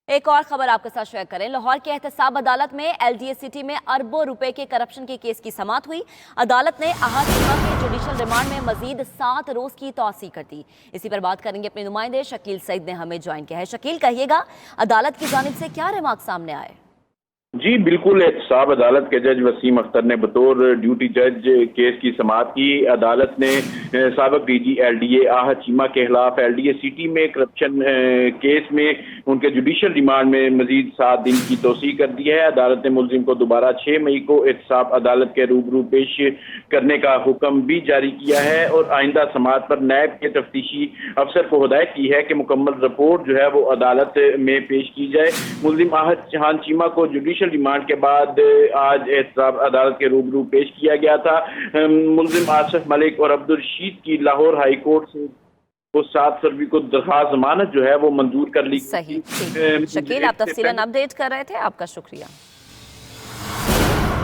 एक और खबर आपके साथ शेयर करें। लाहौर के एहतसाब अदालत में LDA सिटी में अरबों रुपए के करप्शन के केस की समाअत हुई। अदालत ने अहद चीमा के जुडिशल रिमांड में मजीद 7 रोज की तौसीह कर दी। इसी पर बात करेंगे अपने नुमाइंदे शकील सईद ने हमें ज्वाइन किया है। शकील, कहिएगा अदालत की जानिब से क्या रिमार्क सामने आए? जी बिल्कुल, एहतसाब अदालत के जज वसीम अख्तर ने बतौर ड्यूटी जज केस की समाअत की। अदालत ने साबिक DG LDA आहद चीमा के खिलाफ LDA सिटी में करप्शन केस में उनके जुडिशल रिमांड में मजीद 7 दिन की तौसीह कर दी है। अदालत ने मुलजिम को दोबारा 6 मई को एहतसाब अदालत के रूबरू पेश करने का हुक्म भी जारी किया है और आइंदा समाअत पर नायब के तफ्तीशी अफसर को हिदायत की है कि मुकम्मल रिपोर्ट जो है वो अदालत में पेश की जाए। मुलजिम आहद चीमा को जुडिशल रिमांड के बाद आज एहतसाब अदालत के रूबरू पेश किया गया था। मुलजिम आसिफ मलिक और अब्दुल रशीद की लाहौर हाई कोर्ट से वो 7 फरवरी को दरख्वास्त जमानत जो है वो मंजूर कर ली। सही, शकील आप तफसीलन अपडेट कर रहे थे, आपका शुक्रिया।